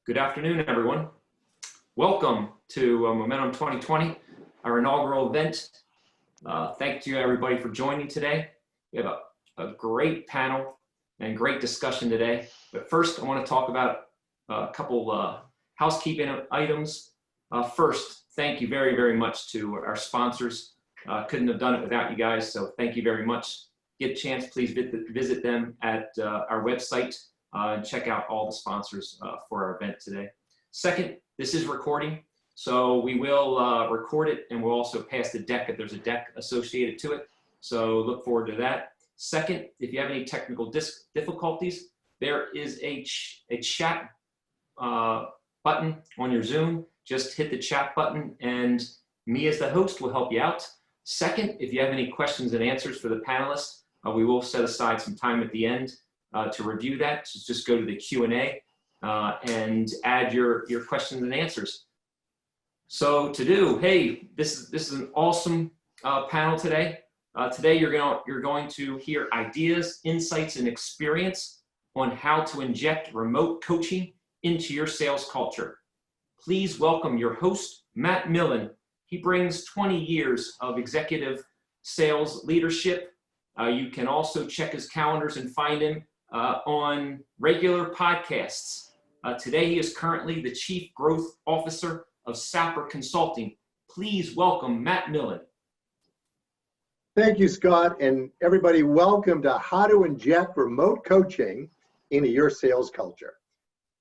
Good afternoon, everyone. Welcome to Momentum 2020, our inaugural event. Thank you, everybody, for joining today. We have a great panel and great discussion today. But first, I want to talk about a couple housekeeping items. First, thank you very, very much to our sponsors. Couldn't have done it without you guys, so thank you very much. Get a chance, please visit them at our website and check out all the sponsors for our event today. Second, this is recording, so we will record it, and we'll also pass the deck if there's a deck associated to it. So look forward to that. Second, if you have any technical difficulties, there is a chat button on your Zoom. Just hit the chat button, and me as the host will help you out. Second, if you have any questions and answers for the panelists, we will set aside some time at the end to review that. So just go to the Q&A and add your questions and answers. So hey, this is an awesome panel today. Today you're going to hear ideas, insights, and experience on how to inject remote coaching into your sales culture. Please welcome your host, Matt Millen. He brings 20 years of executive sales leadership. You can also check his calendars and find him on regular podcasts. Today, he is currently the Chief Growth Officer of Sapper Consulting. Please welcome Matt Millen. Thank you, Scott, and everybody, welcome to How to Inject Remote Coaching into Your Sales Culture.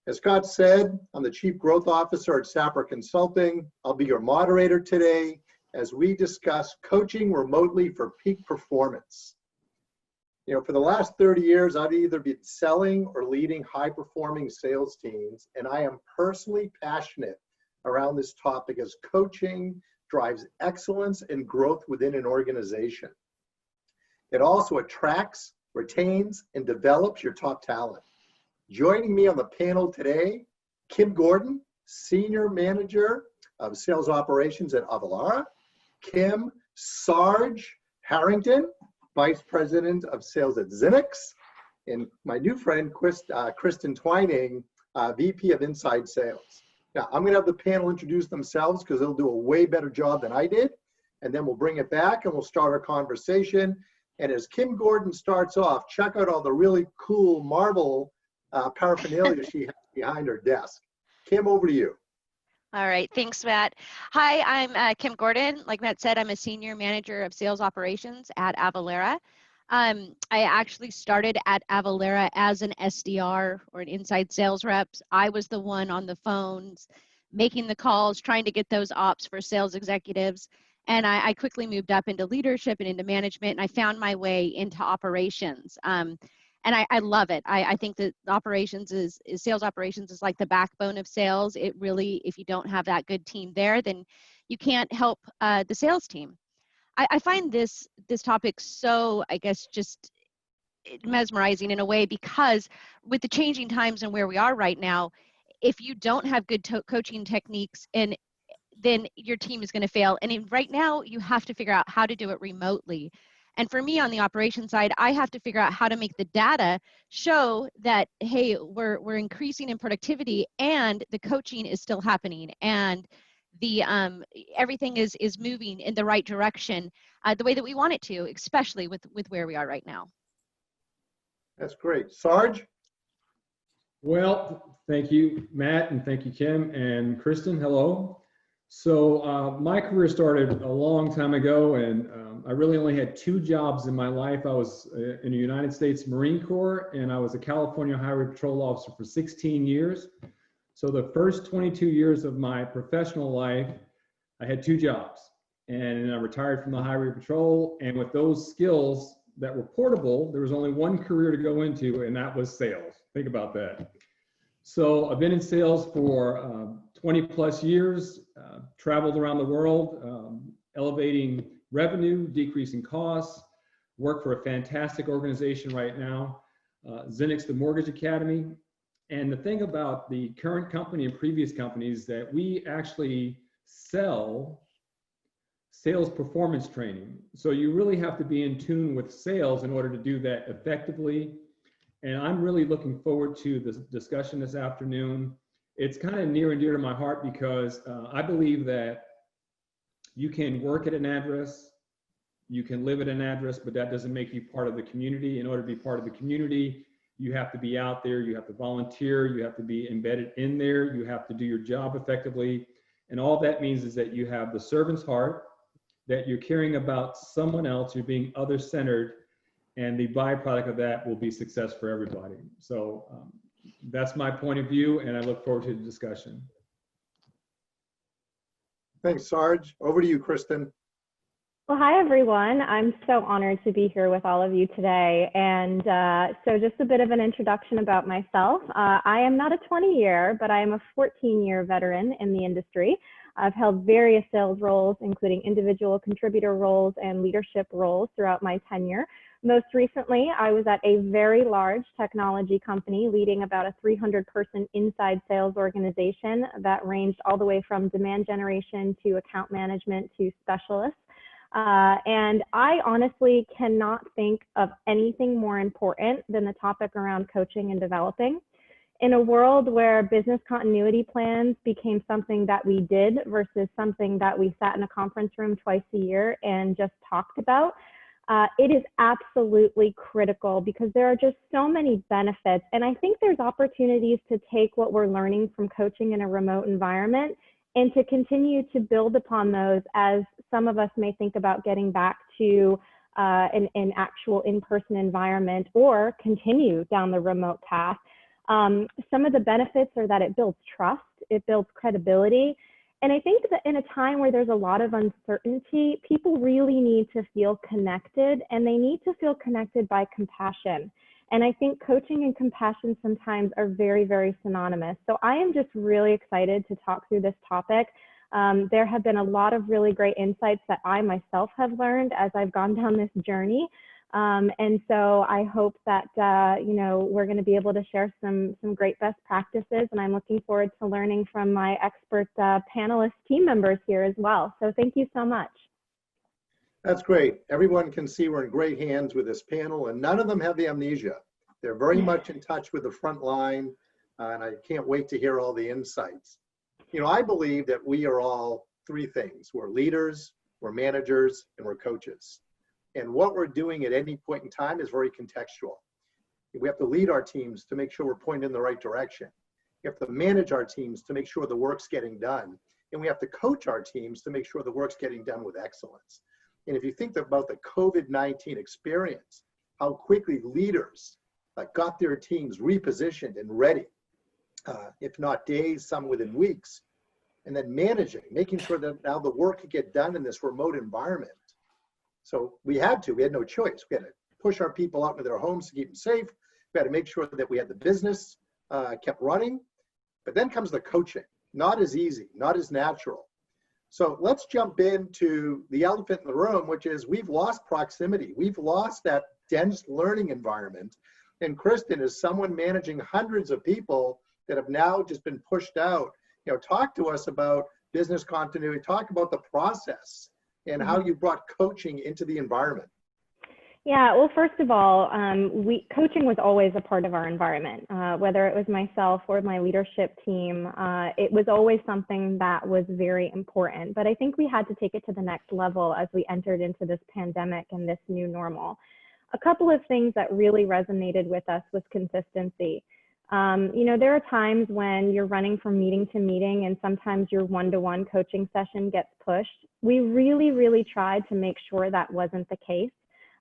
As Scott said, I'm the Chief Growth Officer at Sapper Consulting. I'll be your moderator today as we discuss coaching remotely for peak performance. You know, for the last 30 years, I've either been selling or leading high-performing sales teams, and I am personally passionate around this topic as coaching drives excellence and growth within an organization. It also attracts, retains, and develops your top talent. Joining me on the panel today, Kim Gordon, Senior Manager of Sales Operations at Avalara, Kim Sarge Harrington, Vice President of Sales at Zinix, and my new friend, Kristen Twining, VP of Inside Sales. Now, I'm gonna have the panel introduce themselves because they'll do a way better job than I did, and then we'll bring it back and we'll start our conversation. And as Kim Gordon starts off, check out all the really cool marble paraphernalia she has behind her desk. Kim, over to you. All right, thanks, Matt. Hi, I'm Kim Gordon. Like Matt said, I'm a Senior Manager of Sales Operations at Avalara. I actually started at Avalara as an SDR or an inside sales rep. I was the one on the phones, making the calls, trying to get those ops for sales executives. And I quickly moved up into leadership and into management, and I found my way into operations. And I love it. I think that sales operations is like the backbone of sales. It really, if you don't have that good team there, then you can't help the sales team. I find this topic so, I guess, just mesmerizing in a way, because with the changing times and where we are right now, if you don't have good coaching techniques, and then your team is going to fail. And right now, you have to figure out how to do it remotely. And for me on the operations side, I have to figure out how to make the data show that, hey, we're increasing in productivity and the coaching is still happening, and the everything is moving in the right direction, the way that we want it to, especially with where we are right now. That's great. Sarge? Well, thank you, Matt, and thank you, Kim and Kristen. Hello. So my career started a long time ago, and I really only had two jobs in my life. I was in the United States Marine Corps, and I was a California Highway Patrol officer for 16 years. So the first 22 years of my professional life, I had two jobs, and I retired from the Highway Patrol. And with those skills that were portable, there was only one career to go into, and that was sales. Think about that. So I've been in sales for 20 plus years, traveled around the world, elevating revenue, decreasing costs, work for a fantastic organization right now, Zinix, the Mortgage Academy. And the thing about the current company and previous companies that we actually sell sales performance training. So you really have to be in tune with sales in order to do that effectively. And I'm really looking forward to this discussion this afternoon it's kind of near and dear to my heart because I believe that you can work at an address, you can live at an address, but that doesn't make you part of the community. In order to be part of the community, you have to be out there, you have to volunteer, you have to be embedded in there, you have to do your job effectively. And all that means is that you have the servant's heart, that you're caring about someone else, you're being other-centered, and the byproduct of that will be success for everybody. So that's my point of view, and I look forward to the discussion. Thanks, Sarge. Over to you, Kristen. Well, hi, everyone. I'm so honored to be here with all of you today. And so just a bit of an introduction about myself. I am not a 20-year, but I am a 14-year veteran in the industry. I've held various sales roles, including individual contributor roles and leadership roles throughout my tenure. Most recently, I was at a very large technology company leading about a 300-person inside sales organization that ranged all the way from demand generation to account management to specialists. And I honestly cannot think of anything more important than the topic around coaching and developing. In a world where business continuity plans became something that we did versus something that we sat in a conference room twice a year and just talked about, it is absolutely critical because there are just so many benefits. And I think there's opportunities to take what we're learning from coaching in a remote environment and to continue to build upon those as some of us may think about getting back to an actual in-person environment or continue down the remote path. Some of the benefits are that it builds trust, it builds credibility. And I think that in a time where there's a lot of uncertainty, people really need to feel connected, and they need to feel connected by compassion. And I think coaching and compassion sometimes are very, very synonymous. So I am just really excited to talk through this topic. There have been a lot of really great insights that I myself have learned as I've gone down this journey. And so I hope that, we're going to be able to share some great best practices. And I'm looking forward to learning from my expert panelist team members here as well. So thank you so much. That's great. Everyone can see we're in great hands with this panel, and none of them have the amnesia. They're very much in touch with the front line, and I can't wait to hear all the insights. You know, I believe that we are all three things. We're leaders, we're managers, and we're coaches. And what we're doing at any point in time is very contextual. We have to lead our teams to make sure we're pointing in the right direction. We have to manage our teams to make sure the work's getting done. And we have to coach our teams to make sure the work's getting done with excellence. And if you think about the COVID-19 experience, how quickly leaders got their teams repositioned and ready, if not days, some within weeks, and then making sure that now the work could get done in this remote environment. So we had no choice. We had to push our people out into their homes to keep them safe. We had to make sure that we had the business kept running. But then comes the coaching, not as easy, not as natural. So let's jump into the elephant in the room, which is we've lost proximity. We've lost that dense learning environment. And Kristen, is someone managing hundreds of people that have now just been pushed out, talk to us about business continuity, talk about the process and how you brought coaching into the environment. Yeah, well, first of all, coaching was always a part of our environment, whether it was myself or my leadership team. It was always something that was very important, but I think we had to take it to the next level as we entered into this pandemic and this new normal. A couple of things that really resonated with us was consistency. There are times when you're running from meeting to meeting and sometimes your one-to-one coaching session gets pushed. We really, really tried to make sure that wasn't the case.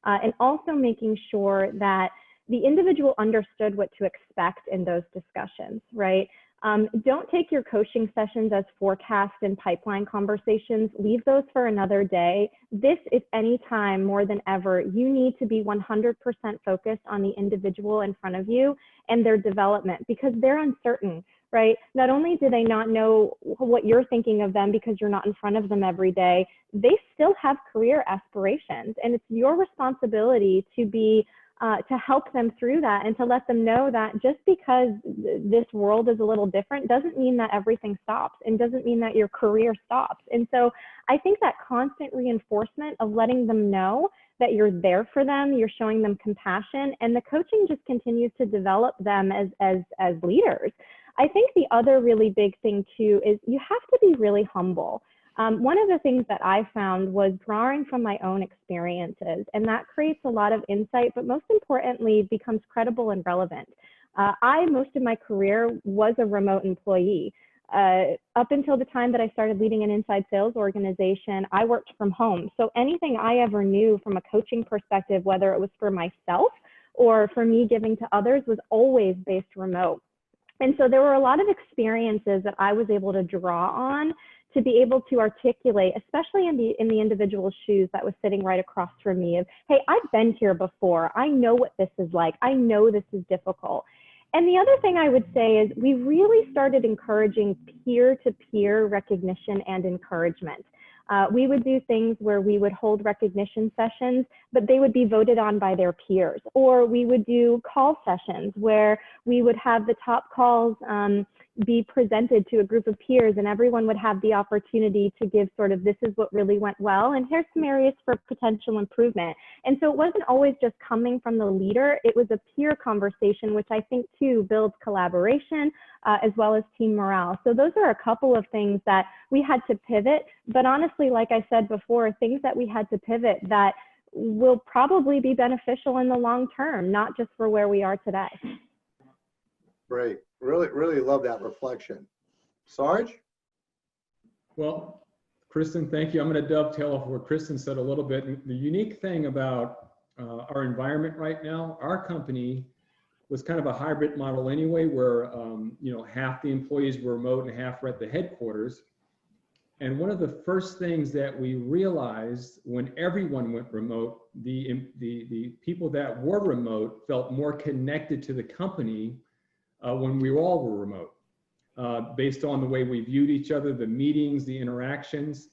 And also making sure that the individual understood what to expect in those discussions, right? Don't take your coaching sessions as forecast and pipeline conversations. Leave those for another day. This, if any time more than ever, you need to be 100% focused on the individual in front of you and their development because they're uncertain, right? Not only do they not know what you're thinking of them because you're not in front of them every day, they still have career aspirations. And it's your responsibility to help them through that and to let them know that just because this world is a little different doesn't mean that everything stops and doesn't mean that your career stops. And so I think that constant reinforcement of letting them know that you're there for them, you're showing them compassion, and the coaching just continues to develop them as leaders. I think the other really big thing too is you have to be really humble. One of the things that I found was drawing from my own experiences, and that creates a lot of insight, but most importantly, becomes credible and relevant. Most of my career was a remote employee. Up until the time that I started leading an inside sales organization, I worked from home. So anything I ever knew from a coaching perspective, whether it was for myself or for me giving to others, was always based remote. And so there were a lot of experiences that I was able to draw on to be able to articulate, especially in the individual's shoes that was sitting right across from me of, hey, I've been here before. I know what this is like. I know this is difficult. And the other thing I would say is we really started encouraging peer-to-peer recognition and encouragement. We would do things where we would hold recognition sessions, but they would be voted on by their peers. Or we would do call sessions where we would have the top calls be presented to a group of peers, and everyone would have the opportunity to give sort of, this is what really went well, and here's some areas for potential improvement. And so it wasn't always just coming from the leader, it was a peer conversation, which I think too builds collaboration as well as team morale. So those are a couple of things that we had to pivot, but honestly, like I said before, things that we had to pivot that will probably be beneficial in the long term, not just for where we are today. Great. Really love that reflection. Sarge? Well, Kristen, thank you. I'm going to dovetail off what Kristen said a little bit. The unique thing about our environment right now, our company was kind of a hybrid model anyway, where half the employees were remote and half were at the headquarters. And one of the first things that we realized when everyone went remote, the people that were remote felt more connected to the company when we all were remote, based on the way we viewed each other, the meetings, the interactions.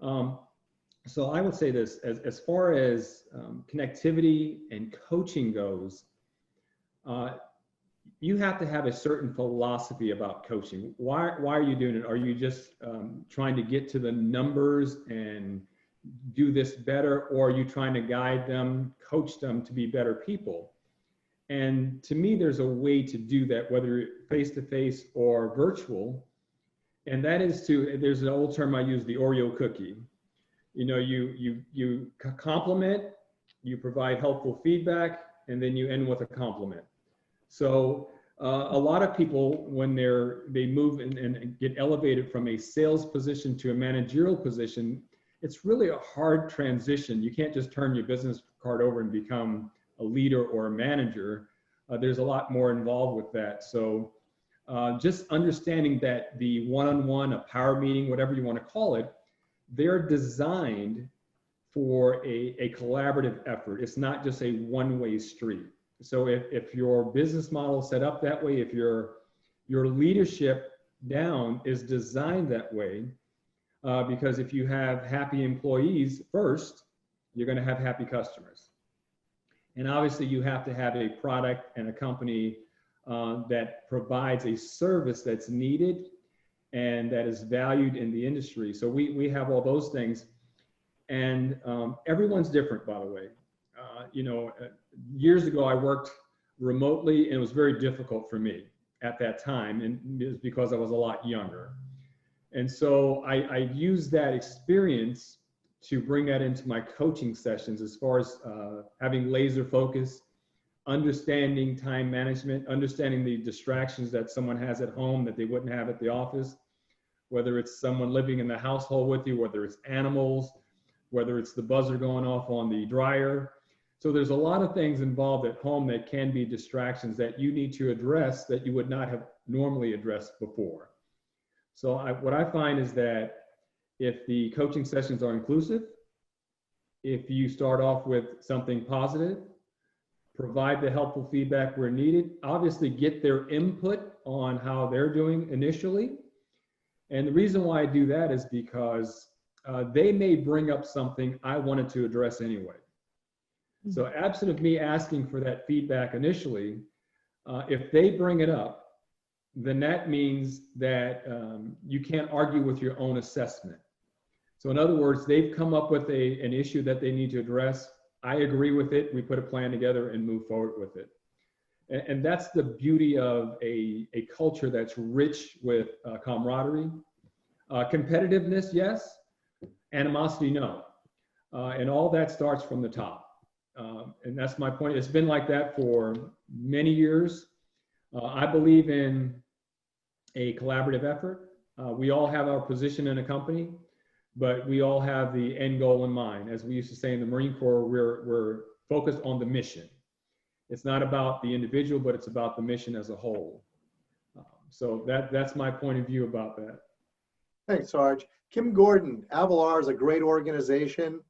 So I would say this, as far as connectivity and coaching goes, you have to have a certain philosophy about coaching. Why are you doing it? Are you just trying to get to the numbers and do this better, or are you trying to guide them, coach them to be better people? And to me, there's a way to do that, whether face-to-face or virtual. And that is there's an old term I use, the Oreo cookie. You compliment, you provide helpful feedback, and then you end with a compliment. So a lot of people, when they move and get elevated from a sales position to a managerial position, it's really a hard transition. You can't just turn your business card over and become a leader or a manager. There's a lot more involved with that. So just understanding that the one-on-one, a power meeting, whatever you want to call it, they're designed for a collaborative effort. It's not just a one-way street. So if your business model is set up that way, if your leadership down is designed that way, because if you have happy employees first, you're going to have happy customers. And obviously you have to have a product and a company that provides a service that's needed and that is valued in the industry. So we have all those things. And everyone's different, by the way. Years ago I worked remotely, and it was very difficult for me at that time, and it was because I was a lot younger. And so I used that experience to bring that into my coaching sessions, as far as having laser focus, understanding time management, understanding the distractions that someone has at home that they wouldn't have at the office, whether it's someone living in the household with you, whether it's animals, whether it's the buzzer going off on the dryer. So there's a lot of things involved at home that can be distractions that you need to address that you would not have normally addressed before. So what I find is that if the coaching sessions are inclusive, if you start off with something positive, provide the helpful feedback where needed, obviously get their input on how they're doing initially. And the reason why I do that is because they may bring up something I wanted to address anyway. So absent of me asking for that feedback initially, if they bring it up, then that means that you can't argue with your own assessment. So in other words, they've come up with an issue that they need to address. I agree with it. We put a plan together and move forward with it. And that's the beauty of a culture that's rich with camaraderie. Competitiveness, yes. Animosity, no. And all that starts from the top. And that's my point. It's been like that for many years. I believe in a collaborative effort. We all have our position in a company, but we all have the end goal in mind. As we used to say in the Marine Corps, we're focused on the mission. It's not about the individual, but it's about the mission as a whole. So that's my point of view about that. Thanks, Sarge. Kim Gordon, Avalar is a great organization.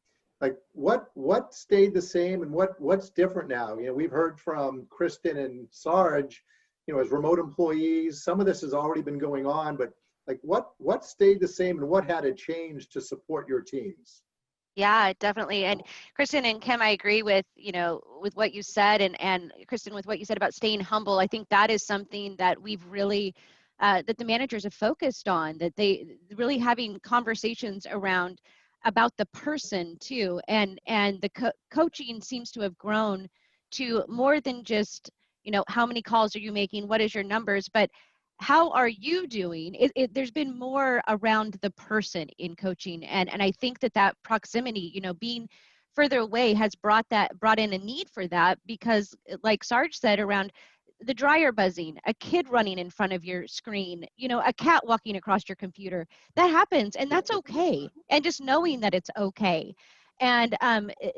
Like what stayed the same and what's different now? You know, we've heard from Kristen and Sarge, you know, as remote employees, some of this has already been going on, but like what stayed the same and what had to change to support your teams? Yeah, definitely. And Kristen and Kim, I agree with, you know, with what you said, and Kristen, with what you said about staying humble. I think that is something that we've really, that the managers have focused on, that they really having conversations around about the person too. And the coaching seems to have grown to more than just, you know, how many calls are you making? What is your numbers? But how are you doing? There's been more around the person in coaching, and I think that proximity, you know, being further away has brought in a need for that, because like Sarge said, around the dryer buzzing, a kid running in front of your screen, you know, a cat walking across your computer, that happens, and that's okay. And just knowing that it's okay. And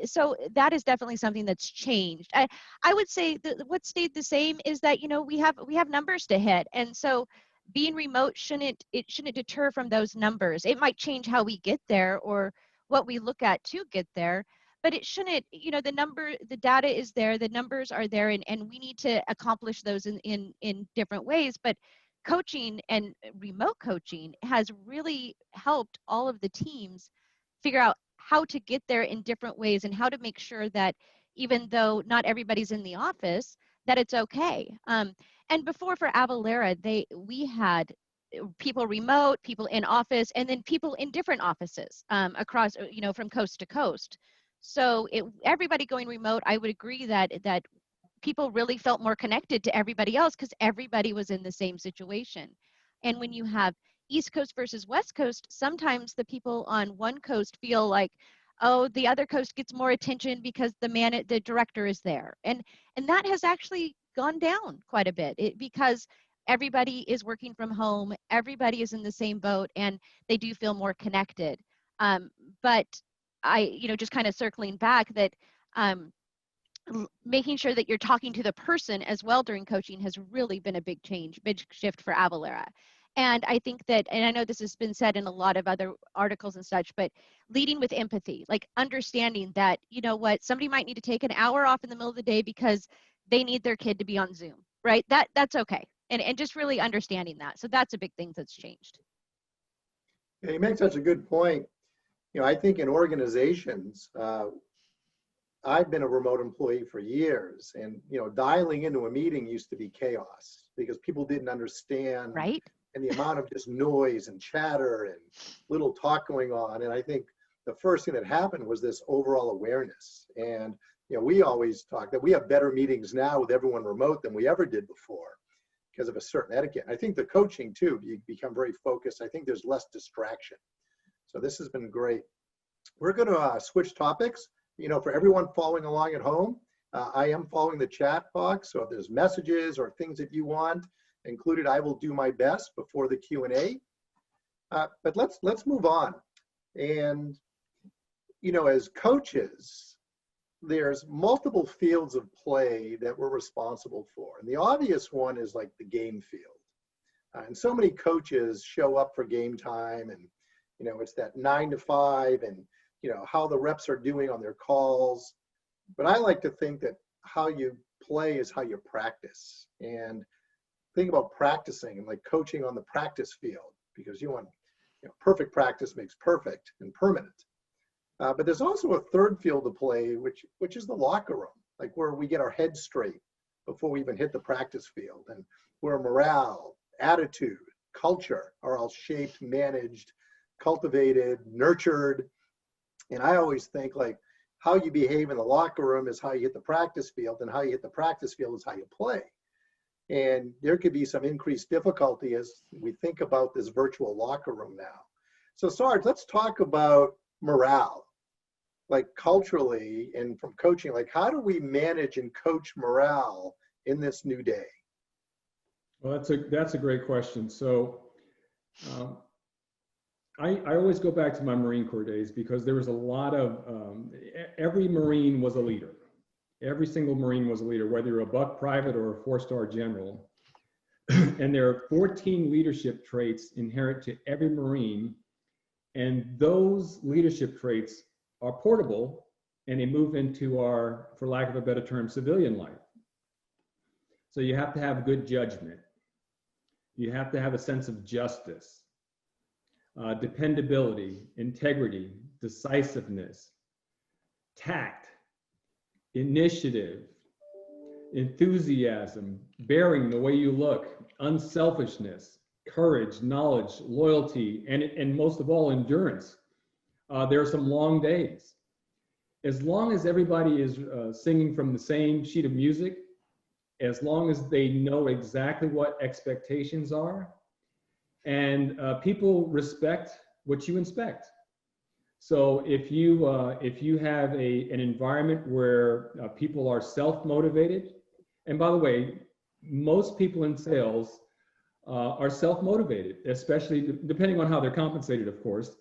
so that is definitely something that's changed. I would say that what stayed the same is that, you know, we have numbers to hit, and so being remote shouldn't deter from those numbers. It might change how we get there or what we look at to get there, but it shouldn't. You know, the data is there, the numbers are there, and we need to accomplish those in different ways. But coaching and remote coaching has really helped all of the teams figure out how to get there in different ways, and how to make sure that even though not everybody's in the office, that it's okay. And before, for Avalara, we had people remote, people in office, and then people in different offices across, you know, from coast to coast. So everybody going remote, I would agree that people really felt more connected to everybody else because everybody was in the same situation. And when you have East Coast versus West Coast, sometimes the people on one coast feel like, oh, the other coast gets more attention because the director is there. And that has actually gone down quite a bit because everybody is working from home, everybody is in the same boat, and they do feel more connected. But you know, just kind of circling back, that making sure that you're talking to the person as well during coaching has really been a big shift for Avalara. And I think that, and I know this has been said in a lot of other articles and such, but leading with empathy, like understanding that, you know what, somebody might need to take an hour off in the middle of the day because they need their kid to be on Zoom, right? That's okay. And just really understanding that. So that's a big thing that's changed. Yeah, you make such a good point. You know, I think in organizations, I've been a remote employee for years, and you know, dialing into a meeting used to be chaos because people didn't understand, right? And the amount of just noise and chatter and little talk going on. And I think the first thing that happened was this overall awareness. And you know, we always talk that we have better meetings now with everyone remote than we ever did before because of a certain etiquette. I think the coaching too, you become very focused. I think there's less distraction. So this has been great. We're going to switch topics. You know, for everyone following along at home, I am following the chat box. So if there's messages or things that you want included, I will do my best before the Q&A. But let's move on. And, you know, as coaches, there's multiple fields of play that we're responsible for. And the obvious one is like the game field. And so many coaches show up for game time, and, you know, it's that 9 to 5 and, you know, how the reps are doing on their calls. But I like to think that how you play is how you practice. And think about practicing and like coaching on the practice field, because you want, you know, perfect practice makes perfect and permanent. But there's also a third field of play, which is the locker room, like where we get our heads straight before we even hit the practice field, and where morale, attitude, culture are all shaped, managed, cultivated, nurtured. And I always think, like, how you behave in the locker room is how you hit the practice field, and how you hit the practice field is how you play. And there could be some increased difficulty as we think about this virtual locker room now. So Sarge, let's talk about morale, like culturally and from coaching, like how do we manage and coach morale in this new day? Well, that's a great question. So I always go back to my Marine Corps days, because there was a lot of, every Marine was a leader. Every single Marine was a leader, whether you're a buck private or a 4-star general. And there are 14 leadership traits inherent to every Marine. And those leadership traits are portable, and they move into our, for lack of a better term, civilian life. So you have to have good judgment. You have to have a sense of justice, dependability, integrity, decisiveness, tact, initiative, enthusiasm, bearing the way you look, unselfishness, courage, knowledge, loyalty, and most of all, endurance. There are some long days. As long as everybody is singing from the same sheet of music, as long as they know exactly what expectations are, and people respect what you inspect. So if you have an environment where people are self-motivated, and by the way, most people in sales are self-motivated, especially depending on how they're compensated, of course,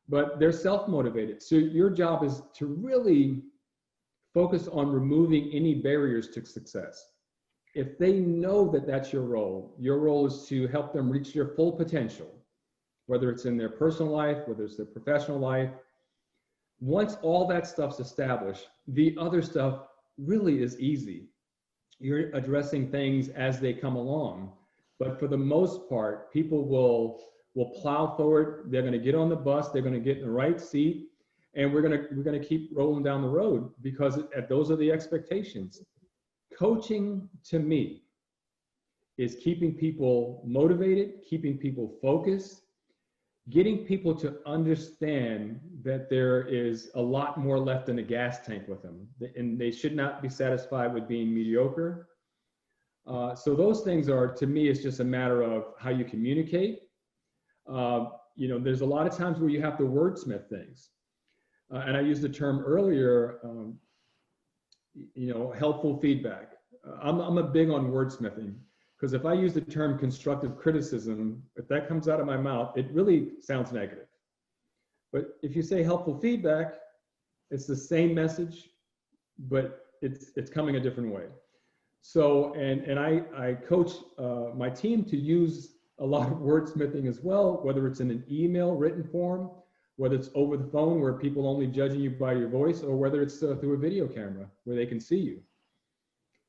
but they're self-motivated. So your job is to really focus on removing any barriers to success. If they know that that's your role is to help them reach their full potential, whether it's in their personal life, whether it's their professional life. Once all that stuff's established, the other stuff really is easy. You're addressing things as they come along. But for the most part, people will plow forward. They're going to get on the bus. They're going to get in the right seat, and we're going to keep rolling down the road, because those are the expectations. Coaching, to me, is keeping people motivated, keeping people focused, getting people to understand that there is a lot more left in the gas tank with them, and they should not be satisfied with being mediocre. So those things are, to me, it's just a matter of how you communicate. There's a lot of times where you have to wordsmith things. And I used the term earlier, helpful feedback. I'm a big on wordsmithing, because if I use the term constructive criticism, if that comes out of my mouth, it really sounds negative. But if you say helpful feedback, it's the same message, but it's coming a different way. So, and I coach my team to use a lot of wordsmithing as well, whether it's in an email written form, whether it's over the phone where people only judging you by your voice, or whether it's through a video camera where they can see you.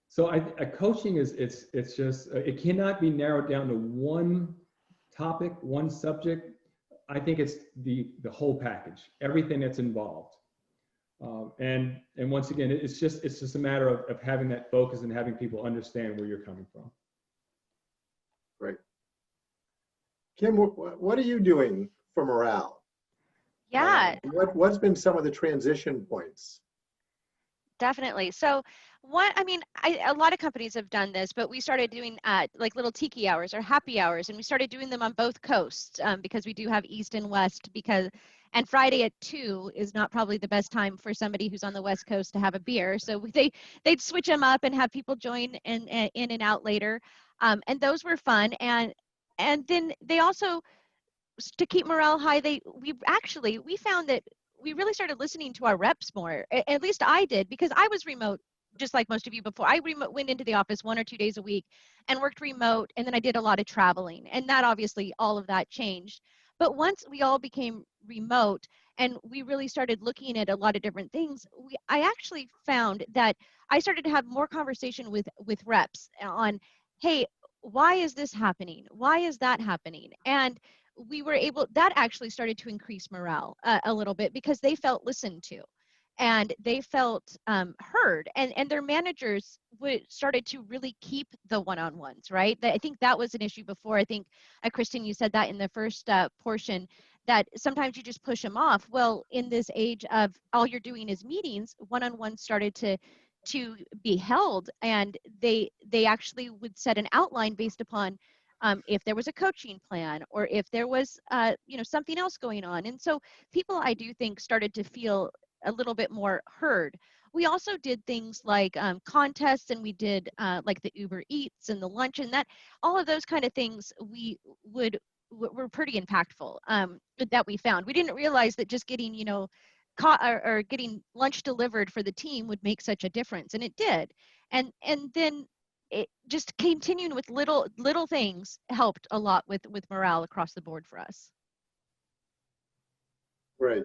So coaching it's just, it cannot be narrowed down to one topic, one subject. I think it's the whole package, everything that's involved. And once again, it's just a matter of having that focus and having people understand where you're coming from. Great. Kim, what are you doing for morale? Yeah. What's been some of the transition points? Definitely. So a lot of companies have done this, but we started doing like little tiki hours or happy hours, and we started doing them on both coasts because we do have East and West, and Friday at 2 is not probably the best time for somebody who's on the West Coast to have a beer. So they'd switch them up and have people join in and out later. And those were fun. And then they also, to keep morale high, we found that we really started listening to our reps more. At least I did, because I was remote, just like most of you before. I went into the office 1 or 2 days a week and worked remote, and then I did a lot of traveling, and that obviously all of that changed. But once we all became remote and we really started looking at a lot of different things, I actually found that I started to have more conversation with reps on, hey, why is this happening? Why is that happening? And that actually started to increase morale a little bit, because they felt listened to and they felt heard, and their managers started to really keep the one-on-ones, right? I think that was an issue before. I think, Kristen, you said that in the first portion, that sometimes you just push them off. Well, in this age of all you're doing is meetings, one-on-ones started to be held, and they actually would set an outline based upon if there was a coaching plan or if there was something else going on. And so people, I do think, started to feel a little bit more heard. We also did things like contests, and we did like the Uber Eats and the lunch, and that all of those kind of things were pretty impactful that we found. We didn't realize that just getting or getting lunch delivered for the team would make such a difference, and it did. And then it just continuing with little things helped a lot with morale across the board for us. Great.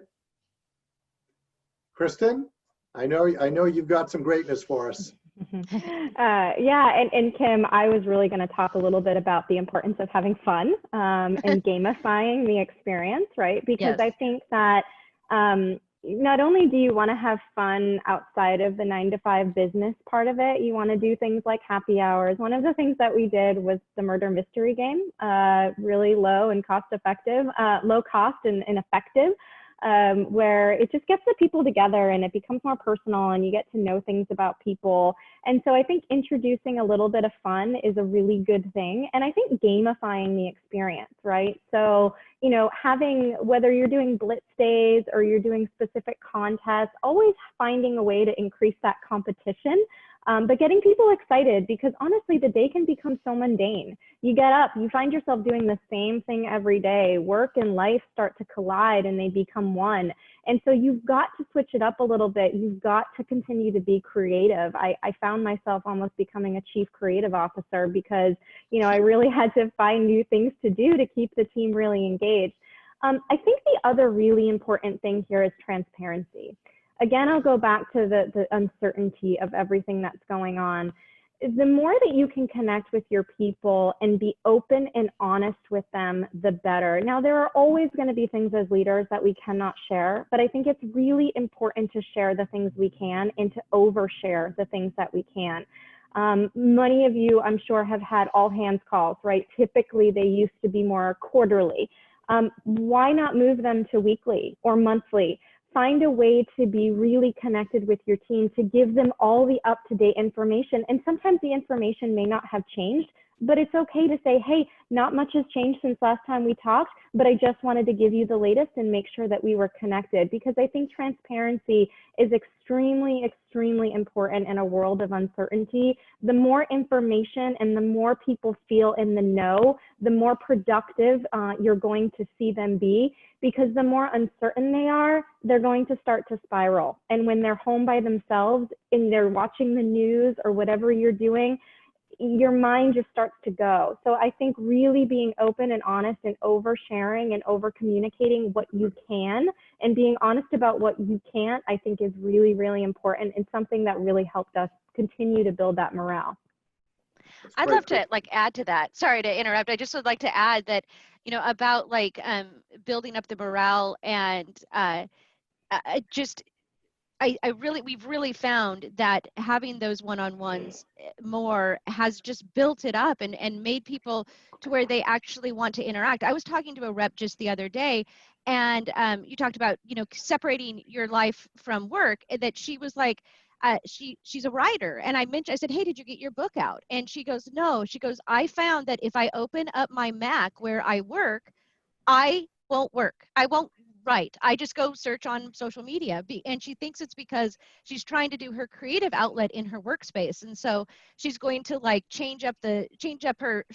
Kristen, I know you've got some greatness for us. Yeah, and Kim, I was really going to talk a little bit about the importance of having fun and gamifying the experience, right? Because Yes. I think that not only do you want to have fun outside of the 9-to-5 business part of it, you want to do things like happy hours. One of the things that we did was the murder mystery game, really low and cost effective, low cost and effective. Where it just gets the people together and it becomes more personal and you get to know things about people. And so I think introducing a little bit of fun is a really good thing. And I think gamifying the experience, right? So, having, whether you're doing blitz days or you're doing specific contests, always finding a way to increase that competition. But getting people excited, because honestly, the day can become so mundane. You get up, you find yourself doing the same thing every day. Work and life start to collide and they become one. And so you've got to switch it up a little bit. You've got to continue to be creative. I found myself almost becoming a chief creative officer because, I really had to find new things to do to keep the team really engaged. I think the other really important thing here is transparency. Again, I'll go back to the uncertainty of everything that's going on. The more that you can connect with your people and be open and honest with them, the better. Now, there are always going to be things as leaders that we cannot share, but I think it's really important to share the things we can and to overshare the things that we can. Many of you, I'm sure, have had all hands calls, right? Typically, they used to be more quarterly. Why not move them to weekly or monthly? Find a way to be really connected with your team, to give them all the up-to-date information. And sometimes the information may not have changed, but it's okay to say, hey, not much has changed since last time we talked, but I just wanted to give you the latest and make sure that we were connected, because I think transparency is extremely, extremely important in a world of uncertainty. The more information and the more people feel in the know, the more productive you're going to see them be, because the more uncertain they are, they're going to start to spiral. And when they're home by themselves and they're watching the news or whatever you're doing, your mind just starts to go. So I think really being open and honest and oversharing and over communicating what you can and being honest about what you can't, I think is really, really important and something that really helped us continue to build that morale. I'd love to add to that. Sorry to interrupt. I just would like to add that, about building up the morale and we've really found that having those one-on-ones more has just built it up and made people to where they actually want to interact. I was talking to a rep just the other day, and you talked about, separating your life from work, that she was like, she's a writer. And I said, hey, did you get your book out? And she goes, no. She goes, I found that if I open up my Mac where I work, I won't work. I won't write. I just go search on social media. And she thinks it's because she's trying to do her creative outlet in her workspace. And so she's going to change up her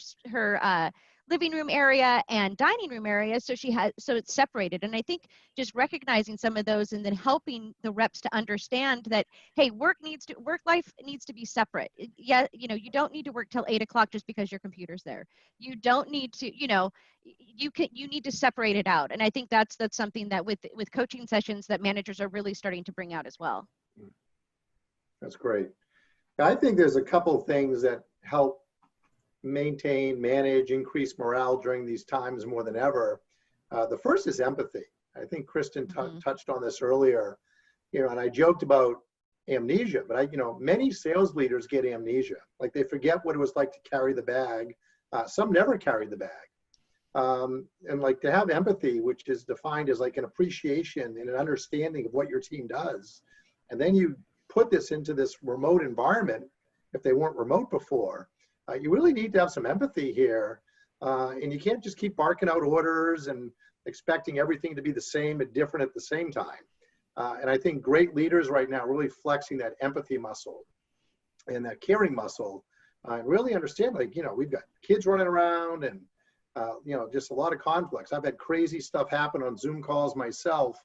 living room area and dining room area so it's separated. And I think just recognizing some of those and then helping the reps to understand that, hey, work life needs to be separate. Yeah, you don't need to work till 8 o'clock just because your computer's there. You don't need to, you need to separate it out. And I think that's something that with coaching sessions that managers are really starting to bring out as well. That's great. I think there's a couple of things that help maintain, manage, increase morale during these times more than ever. The first is empathy. I think Kristen touched on this earlier, and I joked about amnesia, but many sales leaders get amnesia. Like they forget what it was like to carry the bag. Some never carried the bag. And like to have empathy, which is defined as like an appreciation and an understanding of what your team does. And then you put this into this remote environment, if they weren't remote before, you really need to have some empathy here. And you can't just keep barking out orders and expecting everything to be the same and different at the same time. And I think great leaders right now are really flexing that empathy muscle and that caring muscle, and really understand, like, you know, we've got kids running around and, you know, just a lot of conflicts. I've had crazy stuff happen on Zoom calls myself,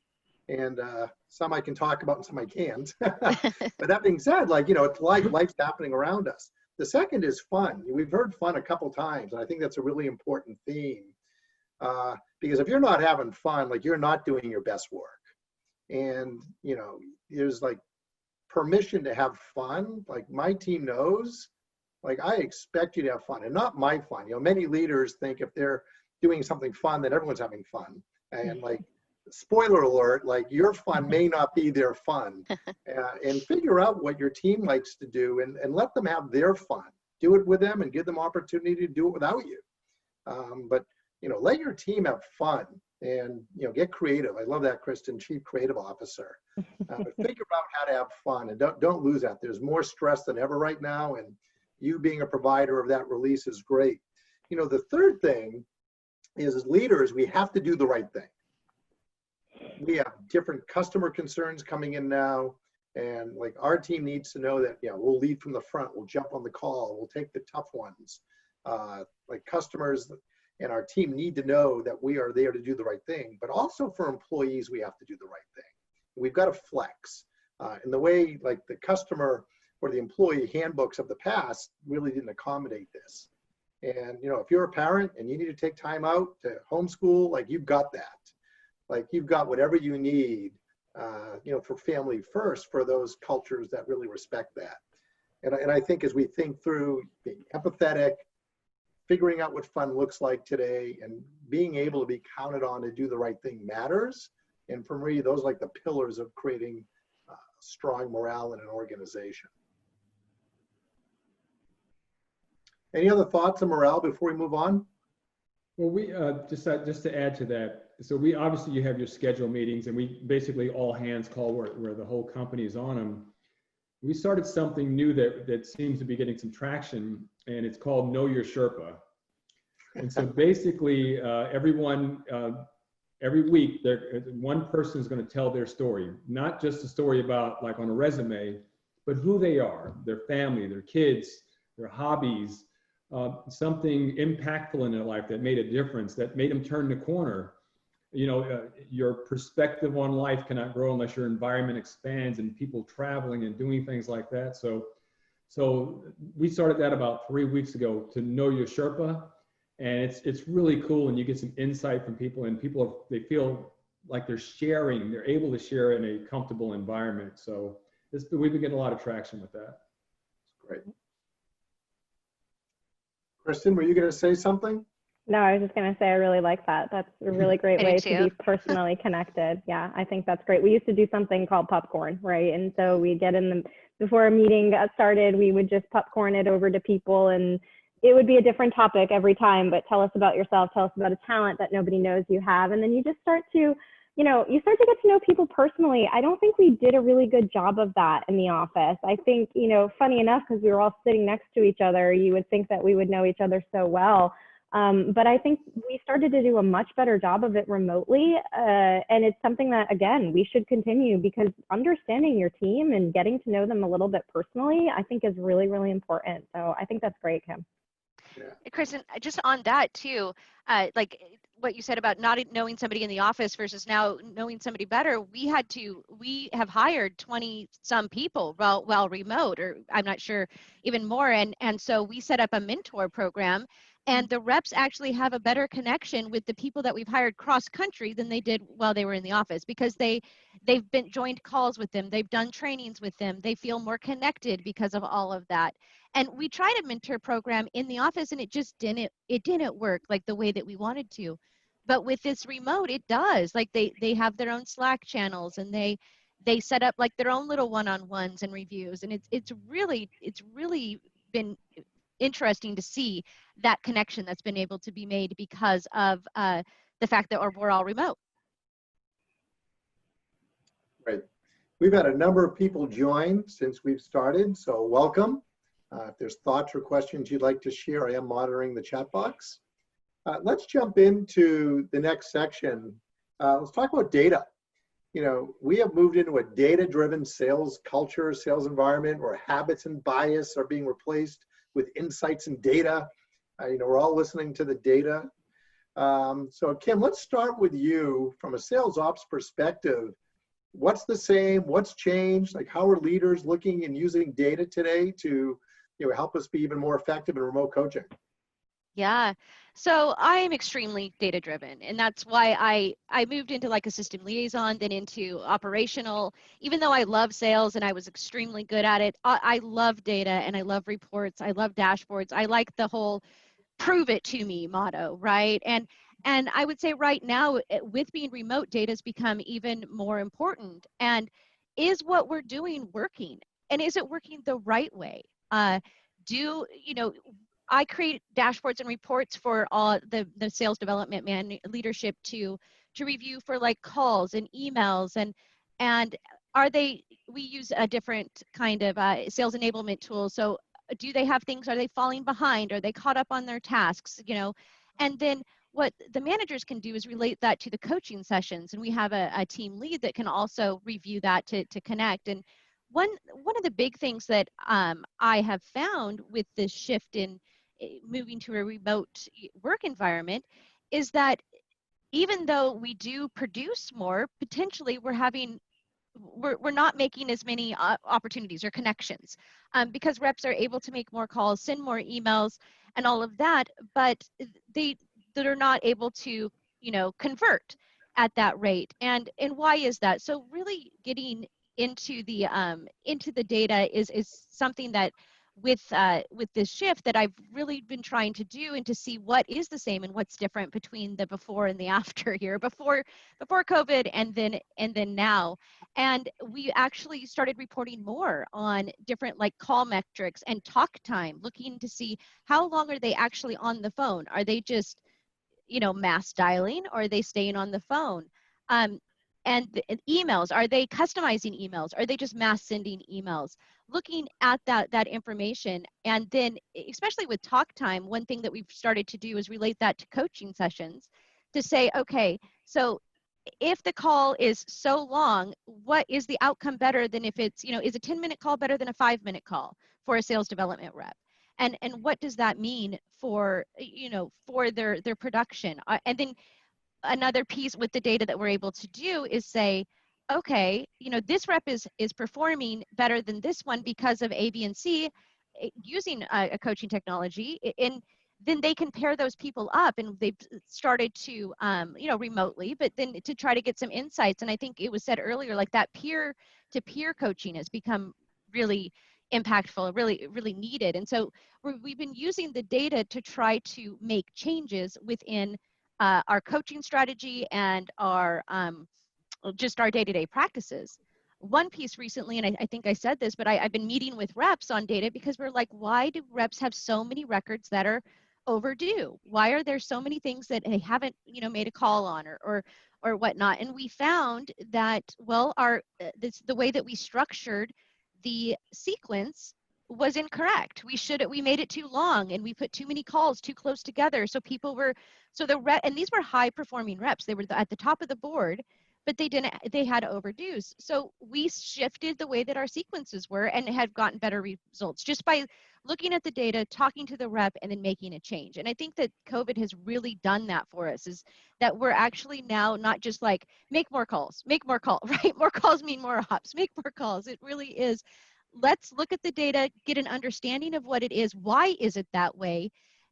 and some I can talk about and some I can't. But that being said, like, you know, it's like life's happening around us. The second is fun. We've heard fun a couple times, and I think that's a really important theme. Because if you're not having fun, like, you're not doing your best work. And, you know, there's like permission to have fun. Like, my team knows, like, I expect you to have fun, and not my fun. You know, many leaders think if they're doing something fun, that everyone's having fun. And like, spoiler alert, like, your fun may not be their fun. And figure out what your team likes to do, and let them have their fun. Do it with them and give them opportunity to do it without you. But, you know, let your team have fun and, you know, get creative. I love that, Kristen, Chief Creative Officer. Figure out how to have fun, and don't lose that. There's more stress than ever right now, and you being a provider of that release is great. You know, the third thing is, as leaders, we have to do the right thing. We have different customer concerns coming in now, and like, our team needs to know that, you know, we'll lead from the front, we'll jump on the call, we'll take the tough ones. Like, customers and our team need to know that we are there to do the right thing, but also for employees, we have to do the right thing. We've got to flex. In the way, like, the customer or the employee handbooks of the past really didn't accommodate this. And, you know, if you're a parent and you need to take time out to homeschool, like, you've got that. Like, you've got whatever you need, you know, for family first, for those cultures that really respect that. And I think as we think through being empathetic, figuring out what fun looks like today, and being able to be counted on to do the right thing matters. And for me, those are like the pillars of creating strong morale in an organization. Any other thoughts on morale before we move on? Well, we just to add to that. So we obviously, you have your scheduled meetings, and we basically all hands call where the whole company is on them. We started something new that seems to be getting some traction, and it's called Know Your Sherpa. And so basically, everyone, every week, one person is going to tell their story, not just a story about, like, on a resume, but who they are, their family, their kids, their hobbies, something impactful in their life that made a difference, that made them turn the corner. You know, your perspective on life cannot grow unless your environment expands and people traveling and doing things like that. So we started that about 3 weeks ago, to Know Your Sherpa. And it's really cool, and you get some insight from people, and they feel like they're able to share in a comfortable environment. So we've been getting a lot of traction with that. Great. Kristen, were you going to say something? No, I was just going to say, I really like that. That's a really great I do way too. to be personally connected. Yeah, I think that's great. We used to do something called popcorn, right? And so we get before a meeting got started, we would just popcorn it over to people, and it would be a different topic every time, but tell us about yourself, tell us about a talent that nobody knows you have. And then you just start to, you start to get to know people personally. I don't think we did a really good job of that in the office. I think, funny enough, because we were all sitting next to each other, you would think that we would know each other so well. But I think we started to do a much better job of it remotely. And it's something that, again, we should continue, because understanding your team and getting to know them a little bit personally, I think is really, really important. So I think that's great, Kim. Yeah. Kristen, just on that too, like what you said about not knowing somebody in the office versus now knowing somebody better, we have hired 20 some people while remote, or I'm not sure, even more. And so we set up a mentor program, and the reps actually have a better connection with the people that we've hired cross country than they did while they were in the office, because they've been joined calls with them, they've done trainings with them, they feel more connected because of all of that. And we tried a mentor program in the office, and it didn't work like the way that we wanted to. But with this remote, it does. Like they have their own Slack channels, and they set up like their own little one-on-ones and reviews. And it's really been interesting to see that connection that's been able to be made because of the fact that we're all remote. Right. We've had a number of people join since we've started, so welcome. If there's thoughts or questions you'd like to share, I am monitoring the chat box. Let's jump into the next section. Let's talk about data. You know, we have moved into a data-driven sales culture, sales environment where habits and bias are being replaced with insights and data. You know, we're all listening to the data. So Kim, let's start with you from a sales ops perspective. What's the same? What's changed? Like, how are leaders looking and using data today to, you know, help us be even more effective in remote coaching? Yeah. So I am extremely data driven, and that's why I moved into like a system liaison, then into operational. Even though I love sales and I was extremely good at it, I love data and I love reports. I love dashboards. I like the whole prove it to me motto, right? And I would say right now, with being remote, data has become even more important. And is what we're doing working? And is it working the right way? I create dashboards and reports for all the sales development leadership to review for like calls and emails and we use a different kind of sales enablement tool. So do they have things, are they falling behind? Are they caught up on their tasks? And then what the managers can do is relate that to the coaching sessions. And we have a team lead that can also review that to connect. And one of the big things that I have found with this shift in moving to a remote work environment is that even though we do produce more, potentially we're not making as many opportunities or connections because reps are able to make more calls, send more emails, and all of that, but they're not able to, convert at that rate. And why is that? So really getting into the data is something that with this shift that I've really been trying to do, and to see what is the same and what's different between the before and the after here, before COVID and then now. And we actually started reporting more on different like call metrics and talk time, looking to see how long are they actually on the phone. Are they just, mass dialing, or are they staying on the phone? And emails, are they customizing emails? Are they just mass sending emails? Looking at that information. And then especially with talk time, one thing that we've started to do is relate that to coaching sessions to say, okay, so if the call is so long, what is the outcome better than if it's, is a 10-minute call better than a 5-minute call for a sales development rep? And what does that mean for, for their production? And then another piece with the data that we're able to do is say, okay, this rep is performing better than this one because of A, B, and C using a coaching technology. And then they can pair those people up, and they've started to, remotely, but then to try to get some insights. And I think it was said earlier, like that peer-to-peer coaching has become really impactful, really, really needed. And so we've been using the data to try to make changes within our coaching strategy and our just our day-to-day practices. One piece recently, and I think I said this, but I've been meeting with reps on data because we're like, why do reps have so many records that are overdue? Why are there so many things that they haven't, made a call on or whatnot? And we found that, well, the way that we structured the sequence was incorrect. We made it too long, and we put too many calls too close together. So and these were high performing reps. They were at the top of the board, but they had overdues. So we shifted the way that our sequences were and had gotten better results just by looking at the data, talking to the rep, and then making a change. And I think that COVID has really done that for us, is that we're actually now not just like, make more calls, right? More calls mean more ops, make more calls. It really is, let's look at the data, get an understanding of what it is, why is it that way,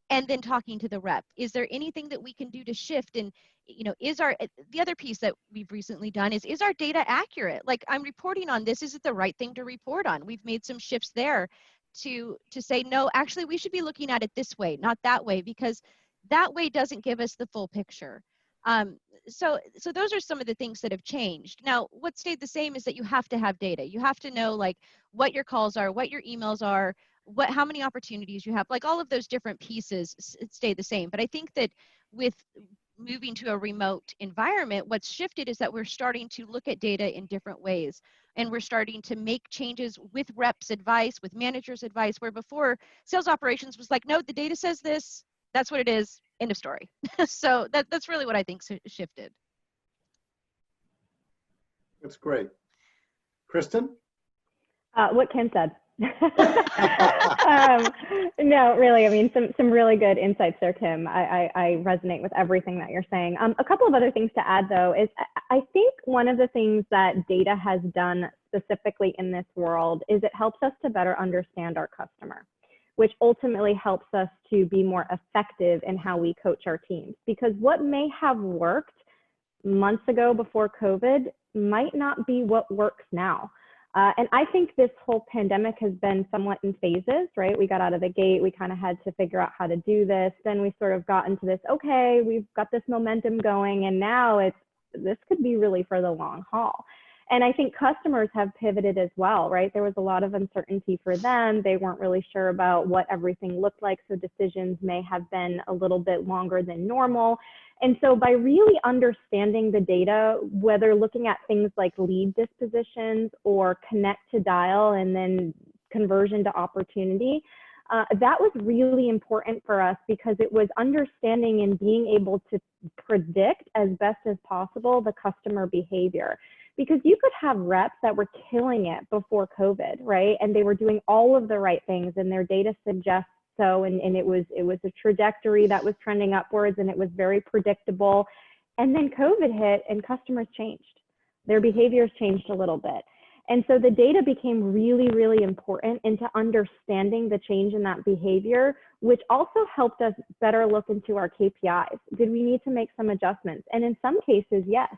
and then talking to the rep. Is there anything that we can do to shift? And the other piece that we've recently done is our data accurate? Like, I'm reporting on this, is it the right thing to report on? We've made some shifts there to say, no, actually we should be looking at it this way, not that way, because that way doesn't give us the full picture. So those are some of the things that have changed. Now, what stayed the same is that you have to have data. You have to know like what your calls are, what your emails are, how many opportunities you have, like all of those different pieces stay the same. But I think that with moving to a remote environment, what's shifted is that we're starting to look at data in different ways. And we're starting to make changes with reps' advice, with managers' advice, where before sales operations was like, no, the data says this, that's what it is, end of story. So that's really what I think shifted. That's great. Kristen? What Kim said. No, really, I mean, some really good insights there, Kim. I resonate with everything that you're saying. A couple of other things to add, though, is I think one of the things that data has done specifically in this world is it helps us to better understand our customer, which ultimately helps us to be more effective in how we coach our teams. Because what may have worked months ago before COVID might not be what works now. And I think this whole pandemic has been somewhat in phases, right? We got out of the gate, we kind of had to figure out how to do this. Then we sort of got into this, okay, we've got this momentum going, and now this could be really for the long haul. And I think customers have pivoted as well, right? There was a lot of uncertainty for them. They weren't really sure about what everything looked like, so decisions may have been a little bit longer than normal. And so by really understanding the data, whether looking at things like lead dispositions or connect to dial and then conversion to opportunity, that was really important for us because it was understanding and being able to predict as best as possible the customer behavior. Because you could have reps that were killing it before COVID, right? And they were doing all of the right things and their data suggests so, and it was a trajectory that was trending upwards and it was very predictable. And then COVID hit and customers changed. Their behaviors changed a little bit. And so the data became really, really important into understanding the change in that behavior, which also helped us better look into our KPIs. Did we need to make some adjustments? And in some cases, yes.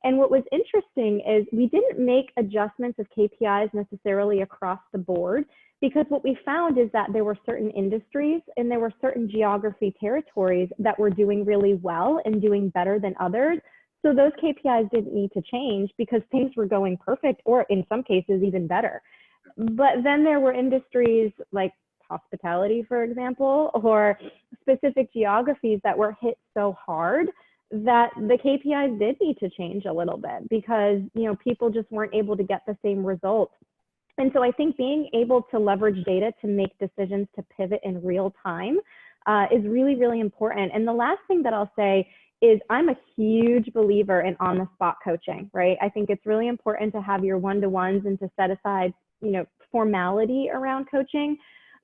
And what was interesting is we didn't make adjustments of KPIs necessarily across the board, because what we found is that there were certain industries and there were certain geography territories that were doing really well and doing better than others. So those KPIs didn't need to change because things were going perfect, or in some cases even better. But then there were industries like hospitality, for example, or specific geographies that were hit so hard that the KPIs did need to change a little bit because, you know, people just weren't able to get the same results. And so I think being able to leverage data to make decisions to pivot in real time is really, really important. And the last thing that I'll say is I'm a huge believer in on-the-spot coaching, right? I think it's really important to have your one-to-ones and to set aside, you know, formality around coaching.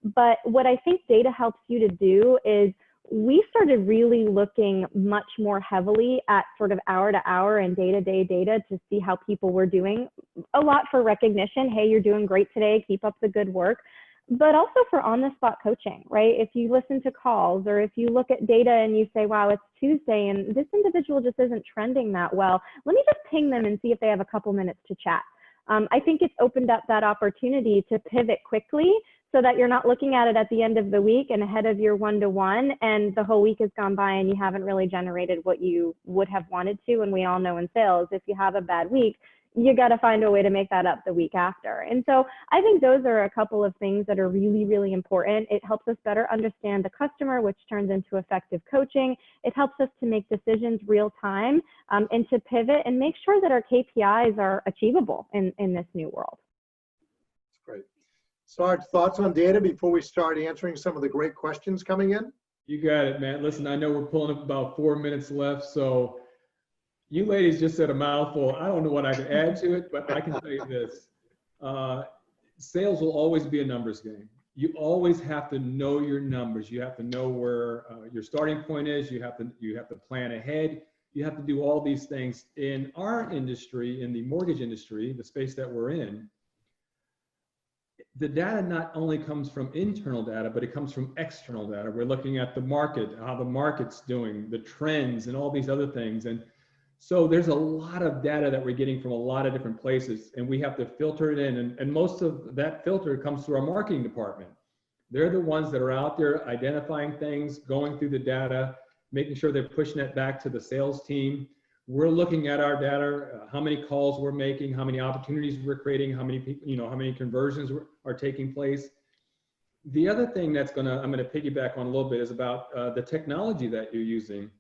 But what I think data helps you to do is we started really looking much more heavily at sort of hour to hour and day-to-day data to see how people were doing, a lot for recognition. Hey, you're doing great today, keep up the good work. But also for on-the-spot coaching, right? If you listen to calls or if you look at data and you say, wow, it's Tuesday and this individual just isn't trending that well, let me just ping them and see if they have a couple minutes to chat. I think it's opened up that opportunity to pivot quickly so that you're not looking at it at the end of the week and ahead of your one-to-one and the whole week has gone by and you haven't really generated what you would have wanted to. And we all know in sales, if you have a bad week, you got to find a way to make that up the week after. And so I think those are a couple of things that are really, really important. It helps us better understand the customer, which turns into effective coaching. It helps us to make decisions real time and to pivot and make sure that our KPIs are achievable in this new world. That's great. Sarge, thoughts on data before we start answering some of the great questions coming in? You got it, man. Listen, I know we're pulling up about 4 minutes left, so you ladies just said a mouthful. I don't know what I can add to it, but I can tell you this. Sales will always be a numbers game. You always have to know your numbers. You have to know where your starting point is. You have to plan ahead. You have to do all these things. In our industry, in the mortgage industry, the space that we're in, the data not only comes from internal data, but it comes from external data. We're looking at the market, how the market's doing, the trends, and all these other things. And so there's a lot of data that we're getting from a lot of different places, and we have to filter it in. And most of that filter comes through our marketing department. They're the ones that are out there identifying things, going through the data, making sure they're pushing it back to the sales team. We're looking at our data, how many calls we're making, how many opportunities we're creating, how many people, how many conversions are taking place. The other thing I'm gonna piggyback on a little bit is about the technology that you're using.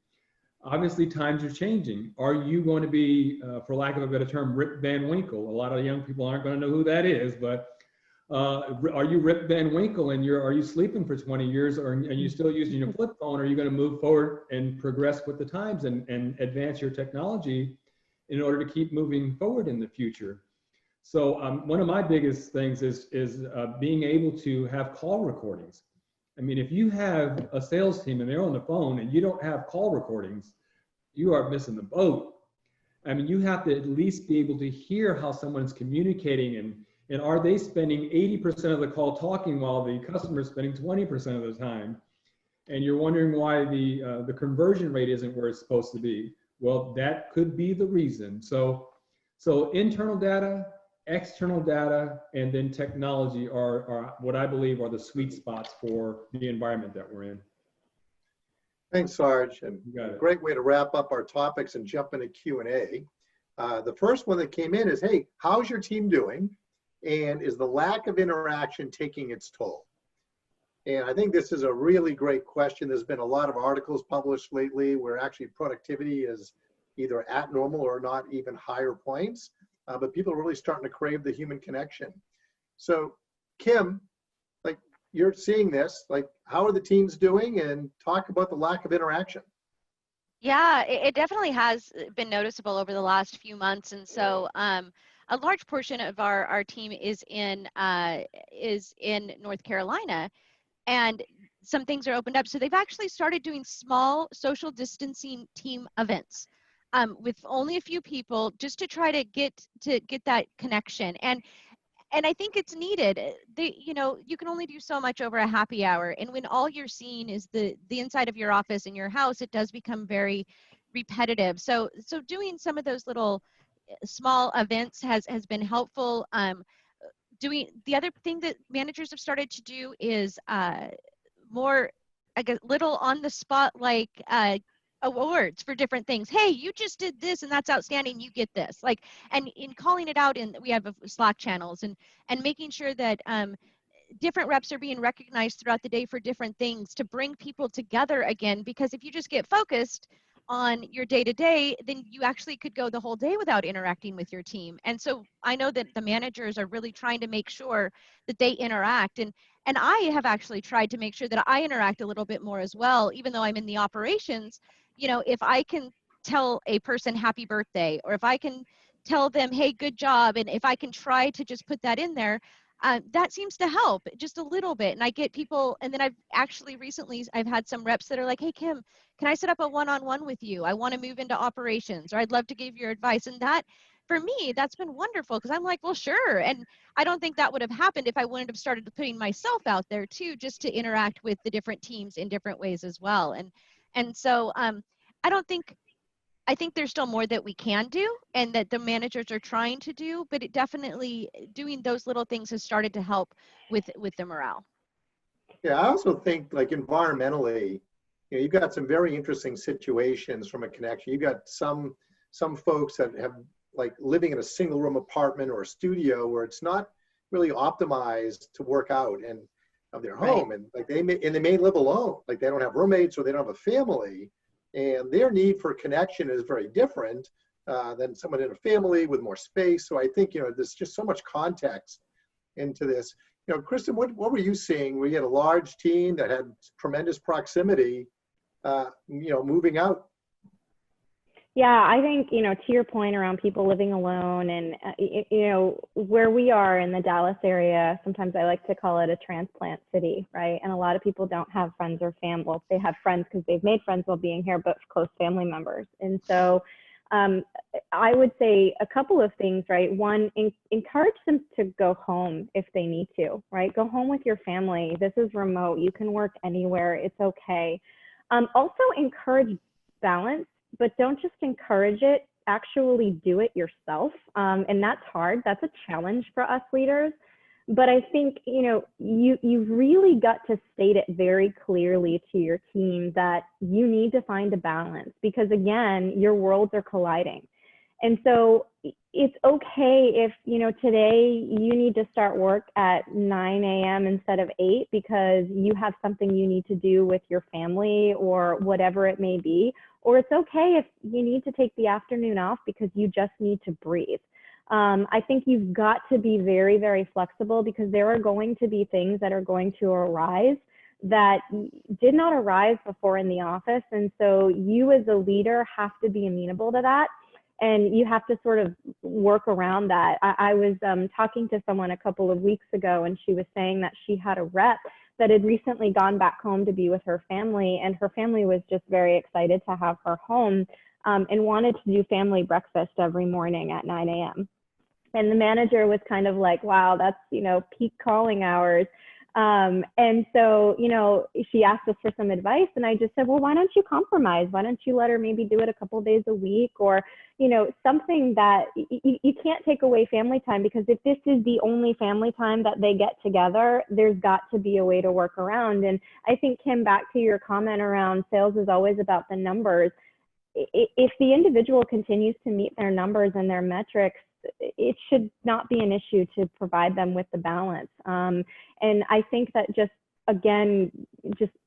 Obviously, times are changing. Are you going to be, for lack of a better term, Rip Van Winkle? A lot of young people aren't going to know who that is, but are you Rip Van Winkle and are you sleeping for 20 years, and you still using your flip phone? Or are you going to move forward and progress with the times and advance your technology in order to keep moving forward in the future? So one of my biggest things is being able to have call recordings. I mean, if you have a sales team and they're on the phone and you don't have call recordings, you are missing the boat. I mean, you have to at least be able to hear how someone's communicating, and are they spending 80% of the call talking while the customer is spending 20% of the time? And you're wondering why the conversion rate isn't where it's supposed to be. Well, that could be the reason. So internal data, external data, and then technology are what I believe are the sweet spots for the environment that we're in. Thanks, Sarge, and You got it. great way to wrap up our topics and jump into Q&A. The first one that came in is, hey, how's your team doing? And is the lack of interaction taking its toll? And I think this is a really great question. There's been a lot of articles published lately where actually productivity is either at normal or not even higher points, but people are really starting to crave the human connection. So Kim, like, you're seeing this, like, how are the teams doing, and talk about the lack of interaction. Yeah, it definitely has been noticeable over the last few months. And so a large portion of our team is in North Carolina, and some things are opened up. So they've actually started doing small social distancing team events with only a few people, just to try to get that connection. And I think it's needed. You can only do so much over a happy hour. And when all you're seeing is the inside of your office and your house, it does become very repetitive. So doing some of those little small events has been helpful. Doing the other thing that managers have started to do is more, I guess, little on the spot, like awards for different things. Hey, you just did this and that's outstanding, you get this. Like, and in calling it out, we have Slack channels, and making sure that different reps are being recognized throughout the day for different things to bring people together again. Because if you just get focused on your day-to-day, then you actually could go the whole day without interacting with your team. And so I know that the managers are really trying to make sure that they interact. And I have actually tried to make sure that I interact a little bit more as well, even though I'm in the operations. If I can tell a person happy birthday, or if I can tell them, hey, good job, and if I can try to just put that in there, that seems to help just a little bit. And I get people, and then I've actually recently, I've had some reps that are like, hey, Kim, can I set up a one-on-one with you? I want to move into operations, or I'd love to give your advice. And that, for me, that's been wonderful, because I'm like, well, sure. And I don't think that would have happened if I wouldn't have started putting myself out there too, just to interact with the different teams in different ways as well. And so I think there's still more that we can do, and that the managers are trying to do, but it definitely, doing those little things has started to help with the morale. Yeah, I also think, like, environmentally, you've got some very interesting situations from a connection. You've got some folks that have, like, living in a single room apartment or a studio where it's not really optimized to work out and of their home. Right. And like they may live alone, like they don't have roommates or they don't have a family, and their need for connection is very different than someone in a family with more space. So I think, there's just so much context into this. Kristen, what were you seeing? We had a large team that had tremendous proximity, moving out. Yeah, I think, to your point around people living alone, and, where we are in the Dallas area, sometimes I like to call it a transplant city, right? And a lot of people don't have friends or family. Well, they have friends because they've made friends while being here, but close family members. And so I would say a couple of things, right? One, encourage them to go home if they need to, right? Go home with your family. This is remote. You can work anywhere. It's okay. Also encourage balance, but don't just encourage it, actually do it yourself. And that's hard. That's a challenge for us leaders. But I think, you've really got to state it very clearly to your team that you need to find a balance, because again, your worlds are colliding. And so it's okay if, today you need to start work at 9 a.m. instead of 8 because you have something you need to do with your family or whatever it may be. Or it's okay if you need to take the afternoon off because you just need to breathe. I think you've got to be very, very flexible because there are going to be things that are going to arise that did not arise before in the office. And so you as a leader have to be amenable to that. And you have to sort of work around that. I was talking to someone a couple of weeks ago, and she was saying that she had a rep that had recently gone back home to be with her family, and her family was just very excited to have her home and wanted to do family breakfast every morning at 9 a.m. And the manager was kind of like, wow, that's, peak calling hours. And so, she asked us for some advice, and I just said, well, why don't you compromise? Why don't you let her maybe do it a couple days a week, or, something that you can't take away family time, because if this is the only family time that they get together, there's got to be a way to work around. And I think, Kim, back to your comment around sales is always about the numbers. If the individual continues to meet their numbers and their metrics, it should not be an issue to provide them with the balance. And I think that just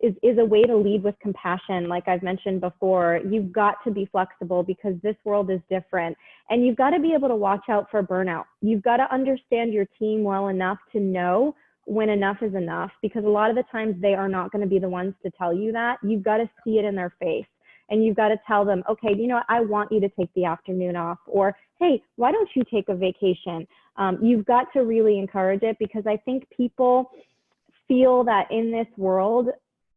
is a way to lead with compassion. Like I've mentioned before, you've got to be flexible because this world is different, and you've got to be able to watch out for burnout. You've got to understand your team well enough to know when enough is enough, because a lot of the times they are not going to be the ones to tell you that. You've got to see it in their face. And you've got to tell them, okay, I want you to take the afternoon off, or, hey, why don't you take a vacation? You've got to really encourage it, because I think people feel that in this world,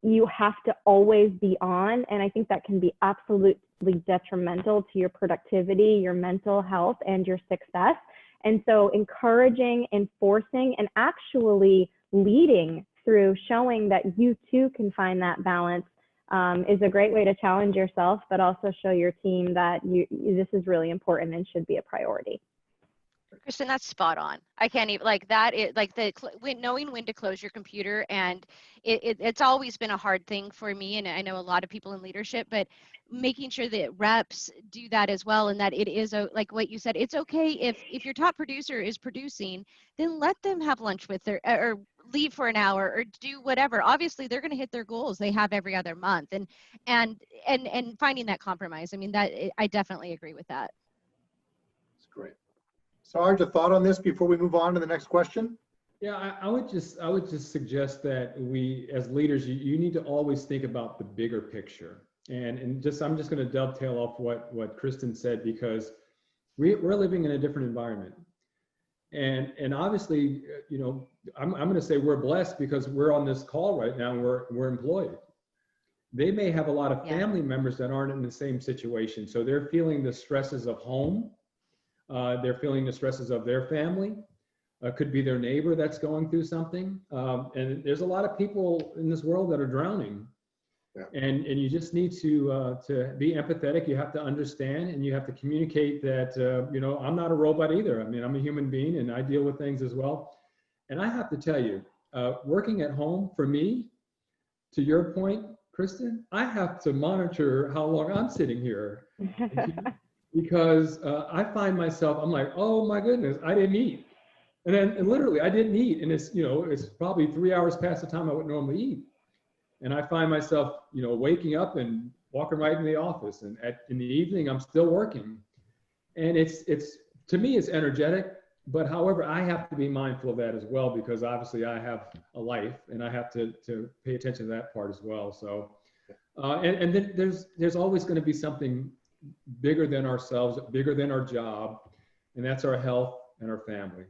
you have to always be on. And I think that can be absolutely detrimental to your productivity, your mental health, and your success. And so encouraging, enforcing, and actually leading through showing that you too can find that balance is a great way to challenge yourself, but also show your team that this is really important and should be a priority. Kristen, that's spot on. I can't even knowing when to close your computer, and it's always been a hard thing for me, and I know a lot of people in leadership, but making sure that reps do that as well, and that it is like what you said, it's okay if your top producer is producing, then let them have lunch with their or leave for an hour or do whatever. Obviously, they're going to hit their goals they have every other month, and finding that compromise. I mean, I definitely agree with that. That's great. Sarge, a thought on this before we move on to the next question? Yeah, I would just suggest that we, as leaders, you need to always think about the bigger picture. And I'm just going to dovetail off what Kristen said, because we're living in a different environment. And obviously, I'm going to say we're blessed because we're on this call right now and we're employed. They may have a lot of family members that aren't in the same situation. So they're feeling the stresses of home. They're feeling the stresses of their family. Could be their neighbor that's going through something. And there's a lot of people in this world that are drowning. Yeah. And you just need to be empathetic. You have to understand, and you have to communicate that, I'm not a robot either. I mean, I'm a human being and I deal with things as well. And I have to tell you, working at home for me, to your point, Kristen, I have to monitor how long I'm sitting here because I find myself, I'm like, oh my goodness, I didn't eat. And literally I didn't eat. And it's probably 3 hours past the time I would normally eat. And I find myself, waking up and walking right in the office, and in the evening, I'm still working. And it's to me, it's energetic, but however, I have to be mindful of that as well, because obviously I have a life and I have to pay attention to that part as well. So, and then there's always going to be something bigger than ourselves, bigger than our job, and that's our health and our family.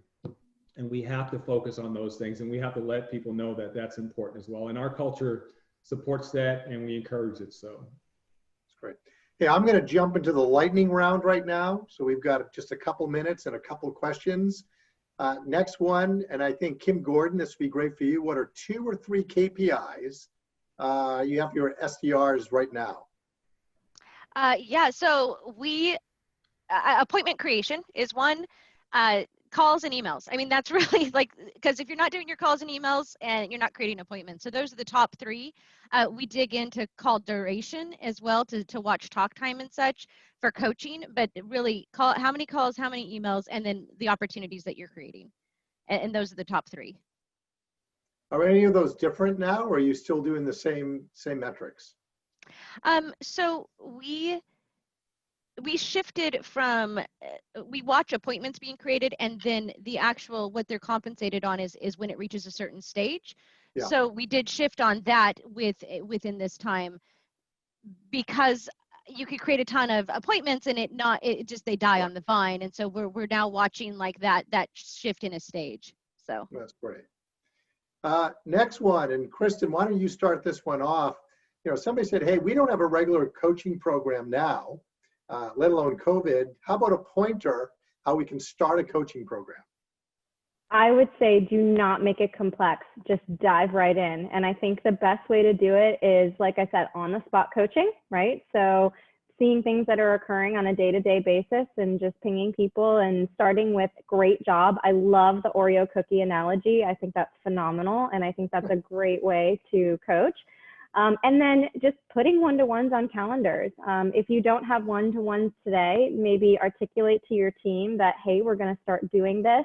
And we have to focus on those things, and we have to let people know that that's important as well. And our culture supports that, and we encourage it. So that's great. Hey, I'm going to jump into the lightning round right now. So we've got just a couple minutes and a couple questions. Next one, and I think Kim Gordon, this would be great for you. What are 2 or 3 KPIs you have for your SDRs right now? So appointment creation is one. calls and emails. I mean, that's really like, because if you're not doing your calls and emails and you're not creating appointments. So those are the top three. We dig into call duration as well to watch talk time and such for coaching, but really how many calls, how many emails, and then the opportunities that you're creating. And those are the top three. Are any of those different now, or are you still doing the same metrics? So we shifted from we watch appointments being created, and then the actual what they're compensated on is when it reaches a certain stage. Yeah. So we did shift on that within this time, because you could create a ton of appointments and it just they die on the vine, and so we're now watching like that shift in a stage. So That's great. Next one, and Kristen, why don't you start this one off? Somebody said, hey, we don't have a regular coaching program now, let alone COVID. How about a pointer, how we can start a coaching program? I would say do not make it complex. Just dive right in. And I think the best way to do it is, like I said, on the spot coaching, right? So seeing things that are occurring on a day-to-day basis and just pinging people and starting with great job. I love the Oreo cookie analogy. I think that's phenomenal. And I think that's a great way to coach. And then just putting one-to-ones on calendars. If you don't have one-to-ones today, maybe articulate to your team that, hey, we're going to start doing this.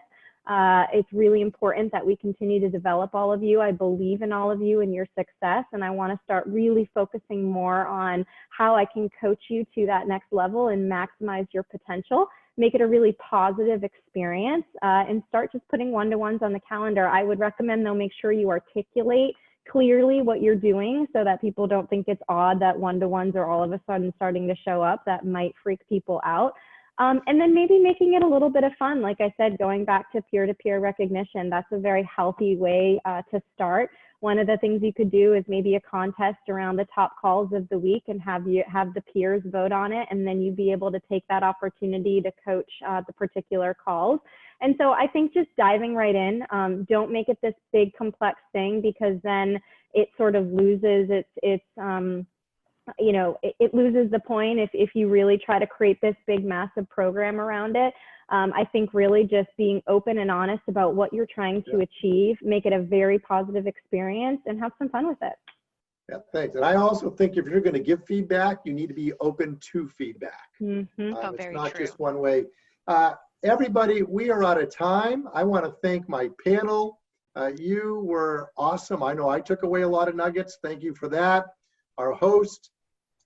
It's really important that we continue to develop all of you. I believe in all of you and your success, and I want to start really focusing more on how I can coach you to that next level and maximize your potential. Make it a really positive experience, and start just putting one-to-ones on the calendar. I would recommend, though, make sure you articulate clearly what you're doing so that people don't think it's odd that one-to-ones are all of a sudden starting to show up. That might freak people out. And then maybe making it a little bit of fun. Like I said, going back to peer-to-peer recognition, that's a very healthy way to start. One of the things you could do is maybe a contest around the top calls of the week and have the peers vote on it, and then you'd be able to take that opportunity to coach the particular calls. And so I think just diving right in, don't make it this big complex thing, because then it sort of loses its it loses the point if you really try to create this big, massive program around it. I think really just being open and honest about what you're trying to achieve, make it a very positive experience, and have some fun with it. Yeah, thanks. And I also think if you're going to give feedback, you need to be open to feedback. Mm-hmm. It's not just one way. Everybody, we are out of time. I want to thank my panel. You were awesome. I know I took away a lot of nuggets. Thank you for that. Our host,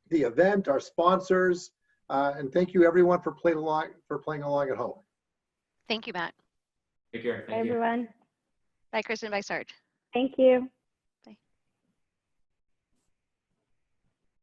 the event, our sponsors, and thank you everyone for playing along at home. thank you, Matt. Take care. Bye, everyone. Bye, Kristen. Bye, Sarge. Thank you.